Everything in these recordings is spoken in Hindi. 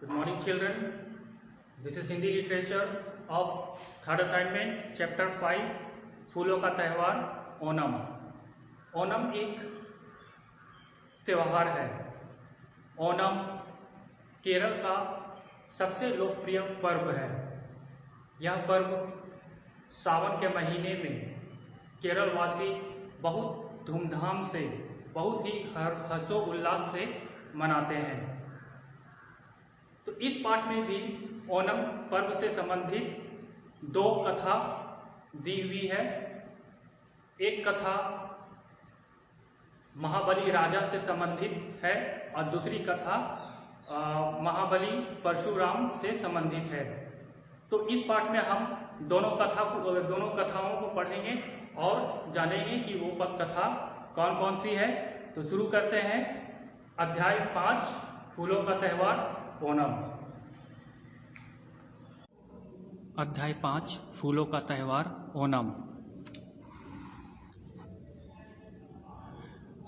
Good morning, children. This is Hindi literature of third assignment, chapter 5, फूलों का त्यौहार ओणम। ओणम एक त्यौहार है। ओणम केरल का सबसे लोकप्रिय पर्व है। यह पर्व सावन के महीने में केरलवासी बहुत धूमधाम से, बहुत ही हर्षोल्लास से मनाते हैं। तो इस पाठ में भी ओणम पर्व से संबंधित दो कथा दी हुई है। एक कथा महाबली राजा से संबंधित है और दूसरी कथा महाबली परशुराम से संबंधित है। तो इस पाठ में हम दोनों कथाओं को पढ़ेंगे और जानेंगे कि वो कथा कौन कौन सी है। तो शुरू करते हैं। अध्याय 5, फूलों का त्यौहार ओणम। अध्याय 5, फूलों का त्यौहार ओणम।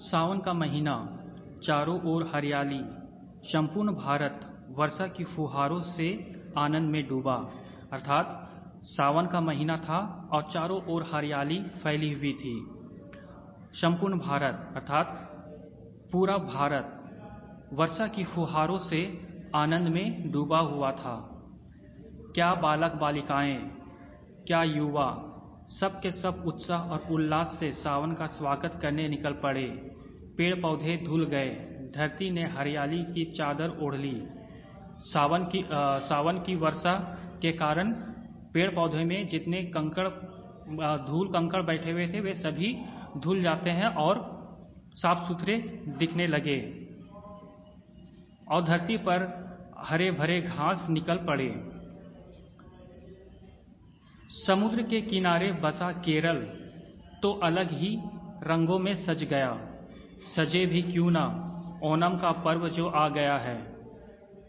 सावन का महीना, चारों ओर हरियाली, संपूर्ण भारत वर्षा की फुहारों से आनंद में डूबा। अर्थात सावन का महीना था और चारों ओर हरियाली फैली हुई थी। संपूर्ण भारत अर्थात पूरा भारत वर्षा की फुहारों से आनंद में डूबा हुआ था। क्या बालक बालिकाएं, क्या युवा, सब के सब उत्साह और उल्लास से सावन का स्वागत करने निकल पड़े। पेड़ पौधे धुल गए, धरती ने हरियाली की चादर ओढ़ ली। सावन की वर्षा के कारण पेड़ पौधे में जितने धूल कंकड़ बैठे हुए थे वे सभी धुल जाते हैं और साफ सुथरे दिखने लगे और धरती पर हरे भरे घास निकल पड़े। समुद्र के किनारे बसा केरल तो अलग ही रंगों में सज गया। सजे भी क्यों ना, ओणम का पर्व जो आ गया है।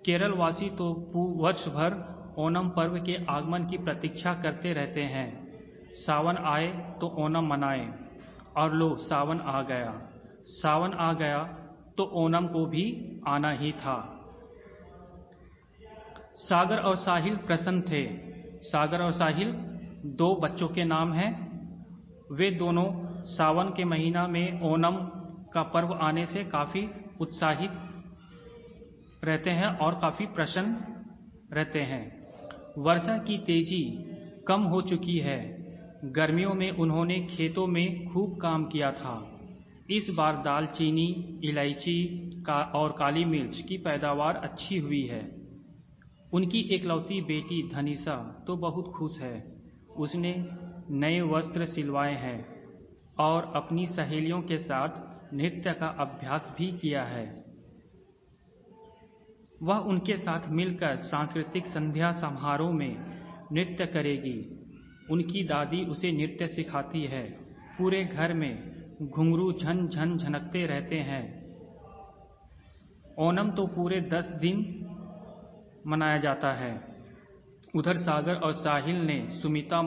केरल वासी तो वर्ष भर ओणम पर्व के आगमन की प्रतीक्षा करते रहते हैं। सावन आए तो ओणम मनाए, और लो सावन आ गया। सावन आ गया तो ओणम को भी आना ही था। सागर और साहिल प्रसन्न थे। सागर और साहिल दो बच्चों के नाम हैं। वे दोनों सावन के महीना में ओणम का पर्व आने से काफी उत्साहित रहते हैं और काफी प्रसन्न रहते हैं। वर्षा की तेजी कम हो चुकी है। गर्मियों में उन्होंने खेतों में खूब काम किया था। इस बार दालचीनी, इलायची और काली मिर्च की पैदावार अच्छी हुई है। उनकी एकलौती बेटी धनीसा तो बहुत खुश है। उसने नए वस्त्र सिलवाए हैं और अपनी सहेलियों के साथ नृत्य का अभ्यास भी किया है। वह उनके साथ मिलकर सांस्कृतिक संध्या समारोह में नृत्य करेगी। उनकी दादी उसे नृत्य सिखाती है। पूरे घर में घुंघरू झन झन झनकते रहते हैं। ओणम तो पूरे 10 दिन मनाया जाता है। उधर सागर और साहिल ने सुमिता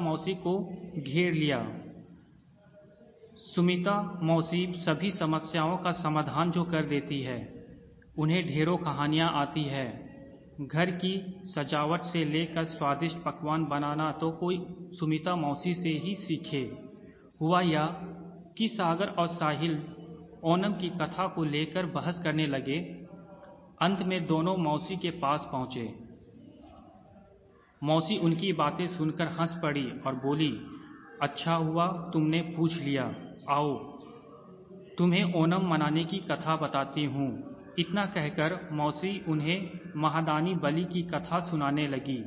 मौसी को घेर लिया। सुमिता मौसी सभी समस्याओं का समाधान जो कर देती है। उन्हें ढेरों कहानियां आती है। घर की सजावट से लेकर स्वादिष्ट पकवान बनाना तो कोई सुमिता मौसी से ही सीखे। हुआ यह कि सागर और साहिल ओणम की कथा को लेकर बहस करने लगे। अंत में दोनों मौसी के पास पहुंचे। मौसी उनकी बातें सुनकर हंस पड़ी और बोली, अच्छा हुआ तुमने पूछ लिया। आओ तुम्हें ओणम मनाने की कथा बताती हूँ। इतना कहकर मौसी उन्हें महादानी बलि की कथा सुनाने लगी।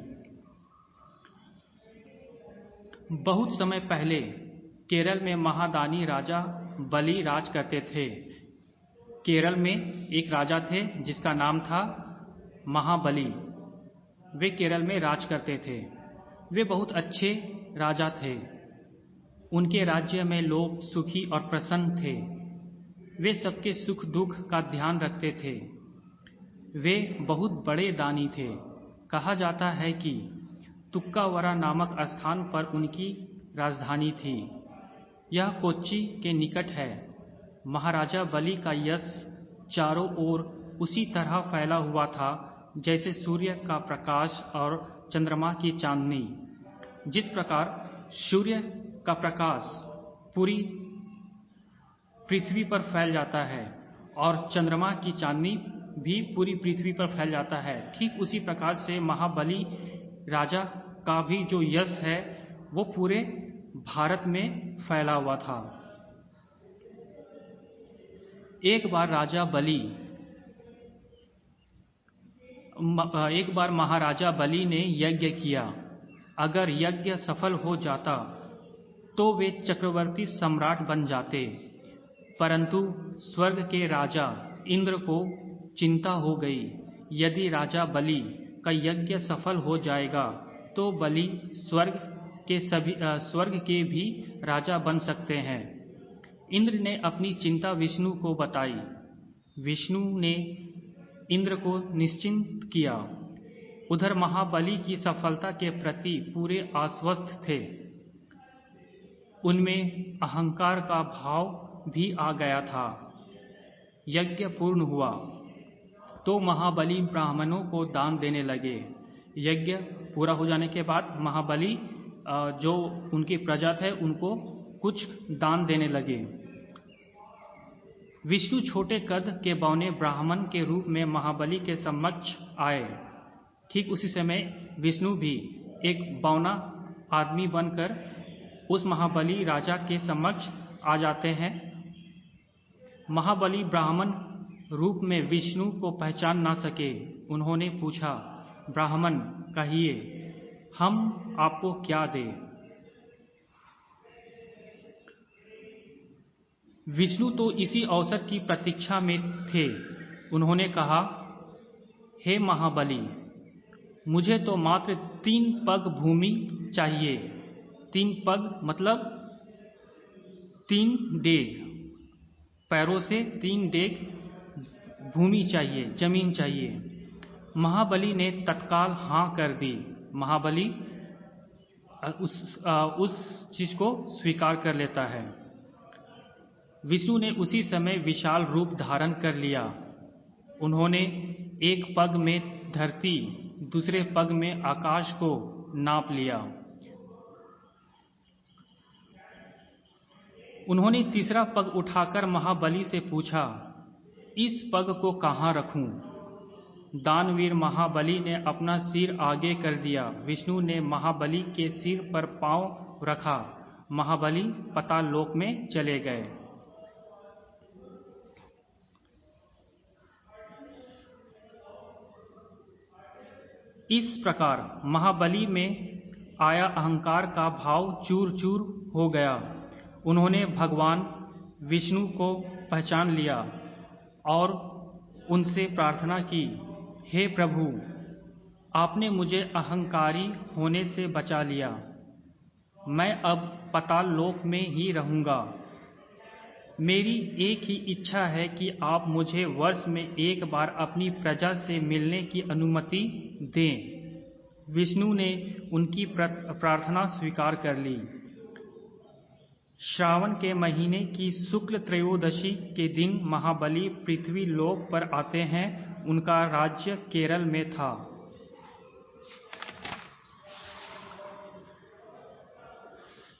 बहुत समय पहले केरल में महादानी राजा बलि राज करते थे। केरल में एक राजा थे जिसका नाम था महाबली। वे केरल में राज करते थे। वे बहुत अच्छे राजा थे। उनके राज्य में लोग सुखी और प्रसन्न थे। वे सबके सुख दुख का ध्यान रखते थे। वे बहुत बड़े दानी थे। कहा जाता है कि तुक्कावरा नामक स्थान पर उनकी राजधानी थी। यह कोच्चि के निकट है। महाराजा बलि का यश चारों ओर उसी तरह फैला हुआ था जैसे सूर्य का प्रकाश और चंद्रमा की चांदनी। जिस प्रकार सूर्य का प्रकाश पूरी पृथ्वी पर फैल जाता है और चंद्रमा की चांदनी भी पूरी पृथ्वी पर फैल जाता है, ठीक उसी प्रकार से महाबली राजा का भी जो यश है वो पूरे भारत में फैला हुआ था। एक बार महाराजा बलि ने यज्ञ किया। अगर यज्ञ सफल हो जाता तो वे चक्रवर्ती सम्राट बन जाते, परंतु स्वर्ग के राजा इंद्र को चिंता हो गई। यदि राजा बलि का यज्ञ सफल हो जाएगा तो बलि स्वर्ग के भी राजा बन सकते हैं। इंद्र ने अपनी चिंता विष्णु को बताई। विष्णु ने इंद्र को निश्चिंत किया। उधर महाबली की सफलता के प्रति पूरे आश्वस्त थे। उनमें अहंकार का भाव भी आ गया था। यज्ञ पूर्ण हुआ तो महाबली ब्राह्मणों को दान देने लगे। यज्ञ पूरा हो जाने के बाद महाबली जो उनकी प्रजा थे उनको कुछ दान देने लगे। विष्णु छोटे कद के बौने ब्राह्मण के रूप में महाबली के समक्ष आए। ठीक उसी समय विष्णु भी एक बौना आदमी बनकर उस महाबली राजा के समक्ष आ जाते हैं। महाबली ब्राह्मण रूप में विष्णु को पहचान ना सके। उन्होंने पूछा, ब्राह्मण कहिए, हम आपको क्या दें? विष्णु तो इसी अवसर की प्रतीक्षा में थे। उन्होंने कहा, हे महाबली, मुझे तो मात्र 3 पग भूमि चाहिए। 3 पग मतलब 3 डेग, पैरों से 3 डेग भूमि चाहिए, जमीन चाहिए। महाबली ने तत्काल हाँ कर दी। महाबली उस चीज को स्वीकार कर लेता है। विष्णु ने उसी समय विशाल रूप धारण कर लिया। उन्होंने एक पग में धरती, दूसरे पग में आकाश को नाप लिया। उन्होंने तीसरा पग उठाकर महाबली से पूछा, इस पग को कहाँ रखूं? दानवीर महाबली ने अपना सिर आगे कर दिया। विष्णु ने महाबली के सिर पर पांव रखा। महाबली पाताल लोक में चले गए। इस प्रकार महाबली में आया अहंकार का भाव चूर चूर हो गया। उन्होंने भगवान विष्णु को पहचान लिया और उनसे प्रार्थना की, हे प्रभु, आपने मुझे अहंकारी होने से बचा लिया। मैं अब पाताल लोक में ही रहूंगा। मेरी एक ही इच्छा है कि आप मुझे वर्ष में एक बार अपनी प्रजा से मिलने की अनुमति दें। विष्णु ने उनकी प्रार्थना स्वीकार कर ली। श्रावण के महीने की शुक्ल त्रयोदशी के दिन महाबली पृथ्वी लोक पर आते हैं। उनका राज्य केरल में था।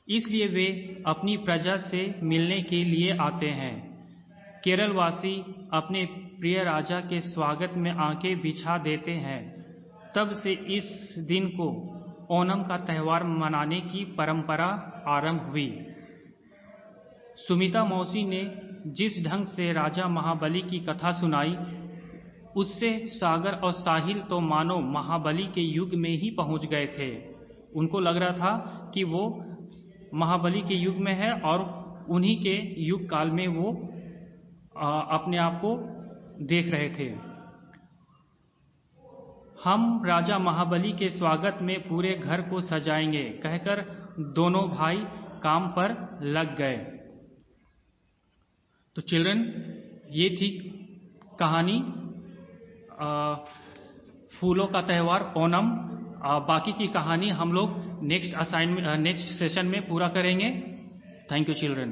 इसलिए वे अपनी प्रजा से मिलने के लिए आते हैं। केरलवासी अपने प्रिय राजा के स्वागत में आंखें बिछा देते हैं। तब से इस दिन को ओणम का त्यौहार मनाने की परंपरा आरंभ हुई। सुमिता मौसी ने जिस ढंग से राजा महाबली की कथा सुनाई, उससे सागर और साहिल तो मानो महाबली के युग में ही पहुंच गए थे। उनको लग रहा था कि वो महाबली के युग में है और उन्हीं के युग काल में वो अपने आप को देख रहे थे। हम राजा महाबली के स्वागत में पूरे घर को सजाएंगे कहकर दोनों भाई काम पर लग गए। तो चिल्ड्रन, ये थी कहानी फूलों का त्यौहार ओणम। बाकी की कहानी हम लोग नेक्स्ट सेशन में पूरा करेंगे। Thank you children.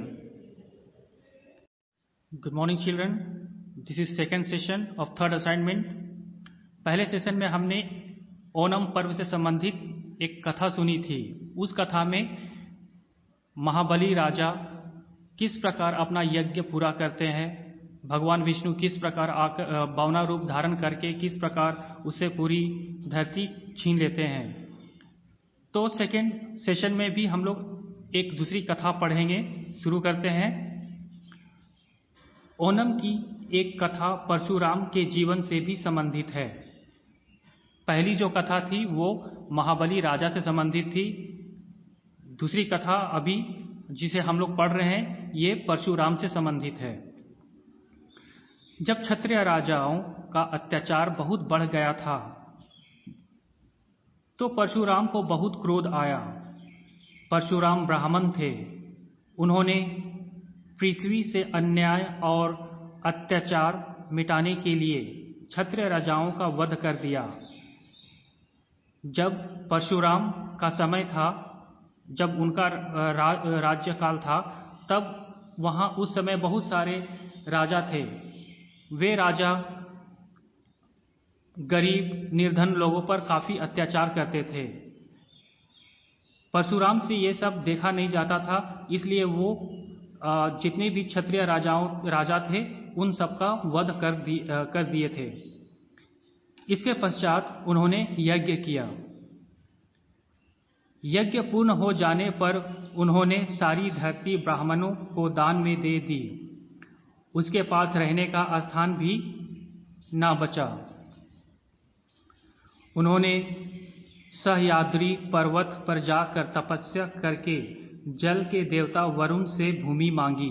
Good morning children, this is second session of third assignment. पहले सेशन में हमने ओणम पर्व से संबंधित एक कथा सुनी थी। उस कथा में महाबली राजा किस प्रकार अपना यज्ञ पूरा करते हैं, भगवान विष्णु किस प्रकार बावना रूप धारण करके किस प्रकार उससे पूरी धरती छीन लेते हैं। तो सेकेंड सेशन में भी हम लोग एक दूसरी कथा पढ़ेंगे। शुरू करते हैं। ओणम की एक कथा परशुराम के जीवन से भी संबंधित है। पहली जो कथा थी वो महाबली राजा से संबंधित थी। दूसरी कथा अभी जिसे हम लोग पढ़ रहे हैं ये परशुराम से संबंधित है। जब क्षत्रिय राजाओं का अत्याचार बहुत बढ़ गया था तो परशुराम को बहुत क्रोध आया। परशुराम ब्राह्मण थे। उन्होंने पृथ्वी से अन्याय और अत्याचार मिटाने के लिए क्षत्रिय राजाओं का वध कर दिया। जब परशुराम का समय था, जब उनका राज्यकाल था, तब वहां उस समय बहुत सारे राजा थे। वे राजा गरीब निर्धन लोगों पर काफी अत्याचार करते थे। परशुराम से ये सब देखा नहीं जाता था, इसलिए वो जितने भी क्षत्रिय राजा थे उन सबका वध कर दिए थे। इसके पश्चात उन्होंने यज्ञ किया। यज्ञ पूर्ण हो जाने पर उन्होंने सारी धरती ब्राह्मणों को दान में दे दी। उसके पास रहने का स्थान भी ना बचा। उन्होंने सह्याद्री पर्वत पर जाकर तपस्या करके जल के देवता वरुण से भूमि मांगी।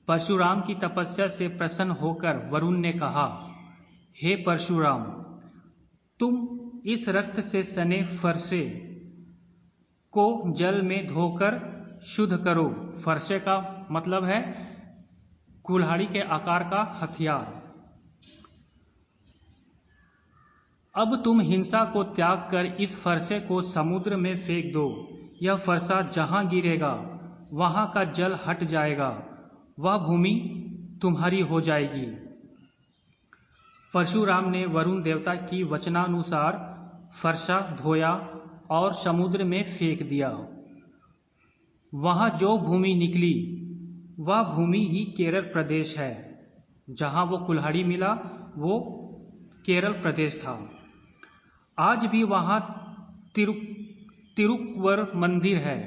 परशुराम की तपस्या से प्रसन्न होकर वरुण ने कहा, हे परशुराम, तुम इस रक्त से सने फरसे को जल में धोकर शुद्ध करो। फरसे का मतलब है कुल्हाड़ी के आकार का हथियार। अब तुम हिंसा को त्याग कर इस फरसे को समुद्र में फेंक दो। यह फरसा जहां गिरेगा वहां का जल हट जाएगा, वह भूमि तुम्हारी हो जाएगी। परशुराम ने वरुण देवता की वचनानुसार फरसा धोया और समुद्र में फेंक दिया। वहां जो भूमि निकली वह भूमि ही केरल प्रदेश है। जहां वो कुल्हाड़ी मिला वो केरल प्रदेश था। आज भी वहां तिरुक्वर मंदिर है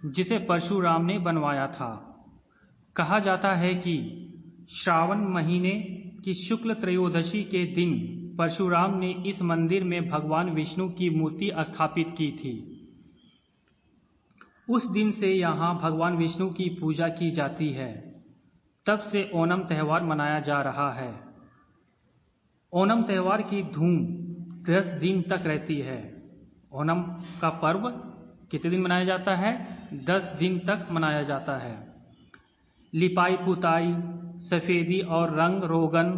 जिसे परशुराम ने बनवाया था। कहा जाता है कि श्रावण महीने की शुक्ल त्रयोदशी के दिन परशुराम ने इस मंदिर में भगवान विष्णु की मूर्ति स्थापित की थी। उस दिन से यहाँ भगवान विष्णु की पूजा की जाती है। तब से ओणम त्योहार मनाया जा रहा है। ओणम त्योहार की धूम 10 दिन तक रहती है। ओणम का पर्व कितने दिन मनाया जाता है? 10 दिन तक मनाया जाता है। लिपाई पुताई, सफेदी और रंग रोगन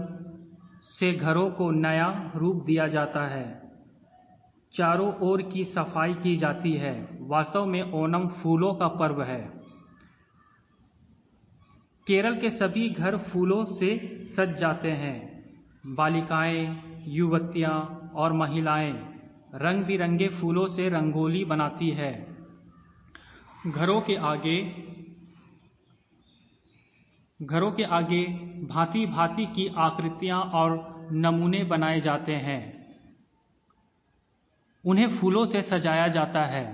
से घरों को नया रूप दिया जाता है। चारों ओर की सफाई की जाती है। वास्तव में ओणम फूलों का पर्व है। केरल के सभी घर फूलों से सज जाते हैं। बालिकाएं, युवतियां और महिलाएं रंग बिरंगे फूलों से रंगोली बनाती है। घरों के आगे भांति भांति की आकृतियां और नमूने बनाए जाते हैं। उन्हें फूलों से सजाया जाता है।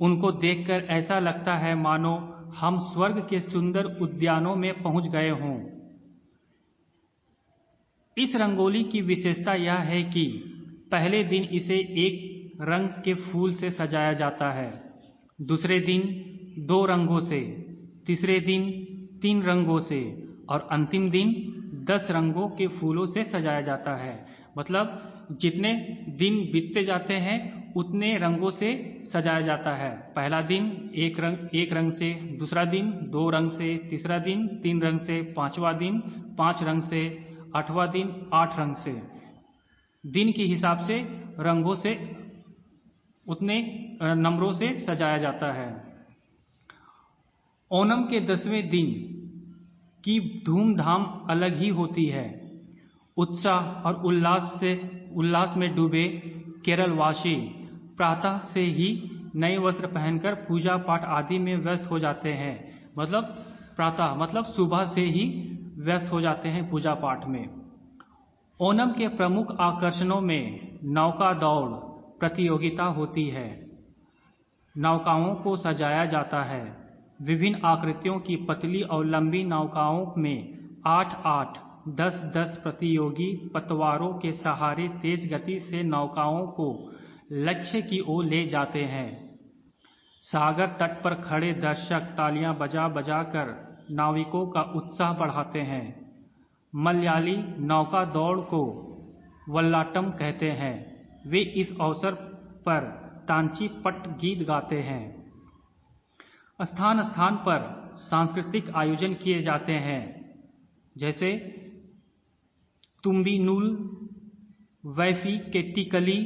उनको देखकर ऐसा लगता है मानो हम स्वर्ग के सुंदर उद्यानों में पहुंच गए हों। इस रंगोली की विशेषता यह है कि पहले दिन इसे एक रंग के फूल से सजाया जाता है, दूसरे दिन 2 रंगों से, तीसरे दिन 3 रंगों से और अंतिम दिन 10 रंगों के फूलों से सजाया जाता है। मतलब जितने दिन बीतते जाते हैं उतने रंगों से सजाया जाता है। पहला दिन एक रंग से, दूसरा दिन 2 रंग से, तीसरा दिन 3 रंग से, 5वां दिन 5 रंग से, 8वां दिन 8 रंग से। दिन के हिसाब से रंगों से उतने नंबरों से सजाया जाता है। ओणम के 10वें दिन की धूमधाम अलग ही होती है। उत्साह और उल्लास में डूबे केरलवासी प्रातः से ही नए वस्त्र पहनकर पूजा पाठ आदि में व्यस्त हो जाते हैं। मतलब प्रातः मतलब सुबह से ही व्यस्त हो जाते हैं पूजा पाठ में। ओणम के प्रमुख आकर्षणों में नौका दौड़ प्रतियोगिता होती है। नौकाओं को सजाया जाता है। विभिन्न आकृतियों की पतली और लंबी नौकाओं में 8-8, 10-10 प्रतियोगी पतवारों के सहारे तेज गति से नौकाओं को लक्ष्य की ओर ले जाते हैं। सागर तट पर खड़े दर्शक तालियां बजा बजा कर नाविकों का उत्साह बढ़ाते हैं। मलयाली नौका दौड़ को वल्लाटम कहते हैं। वे इस अवसर पर तांची पट्ट गीत गाते हैं। स्थान स्थान पर सांस्कृतिक आयोजन किए जाते हैं, जैसे तुम्बिनुल, वैफी केट्टिकली,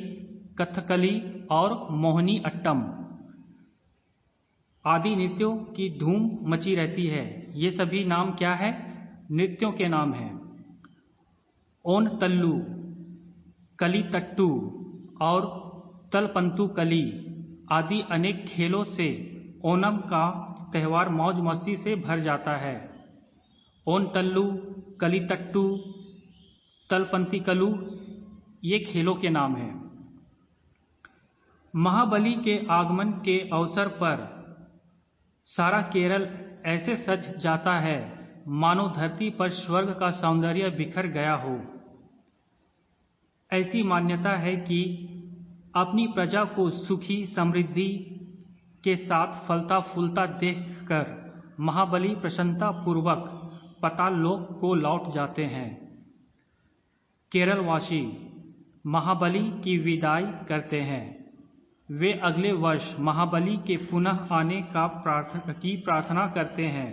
कथकली और मोहिनी अट्टम आदि नृत्यों की धूम मची रहती है। ये सभी नाम क्या है? नृत्यों के नाम हैं। ओन तल्लू, कलीतट्टू और तलपंतु कली आदि अनेक खेलों से ओणम का त्यौहार मौज मस्ती से भर जाता है। ओन तल्लू, कलीतट्टू, तलपंतिकलू ये खेलों के नाम हैं। महाबली के आगमन के अवसर पर सारा केरल ऐसे सज जाता है मानो धरती पर स्वर्ग का सौंदर्य बिखर गया हो। ऐसी मान्यता है कि अपनी प्रजा को सुखी समृद्धि के साथ फलता फूलता देखकर महाबली प्रसन्नता पूर्वक पाताल लोक को लौट जाते हैं। केरलवासी महाबली की विदाई करते हैं। वे अगले वर्ष महाबली के पुनः आने की प्रार्थना करते हैं।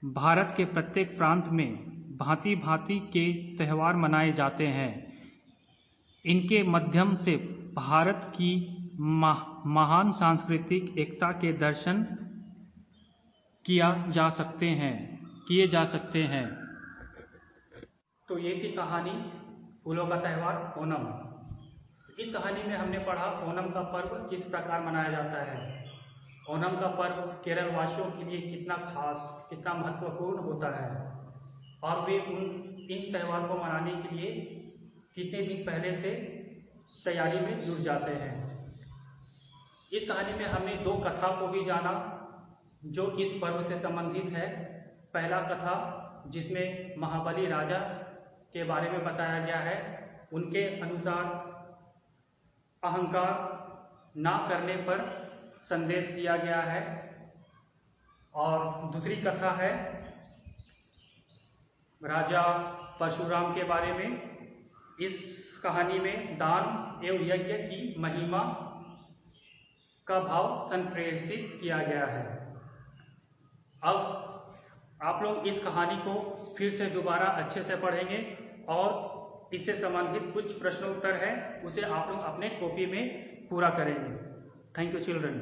भारत के प्रत्येक प्रांत में भांति भांति के त्यौहार मनाए जाते हैं। इनके माध्यम से भारत की महान सांस्कृतिक एकता के दर्शन किए जा सकते हैं। तो ये थी कहानी फूलों का त्यौहार ओणम। इस कहानी में हमने पढ़ा ओणम का पर्व किस प्रकार मनाया जाता है। ओणम का पर्व केरल वासियों के लिए कितना खास, कितना महत्वपूर्ण होता है और वे इन त्यौहार को मनाने के लिए कितने दिन पहले से तैयारी में जुट जाते हैं। इस कहानी में हमने 2 कथा को भी जाना जो इस पर्व से संबंधित है। पहला कथा जिसमें महाबली राजा के बारे में बताया गया है, उनके अनुसार अहंकार ना करने पर संदेश दिया गया है। और दूसरी कथा है राजा परशुराम के बारे में। इस कहानी में दान एवं यज्ञ की महिमा का भाव संप्रेषित किया गया है। अब आप लोग इस कहानी को फिर से दोबारा अच्छे से पढ़ेंगे और इससे संबंधित कुछ प्रश्नोत्तर है उसे आप लोग अपने कॉपी में पूरा करेंगे। Thank you children.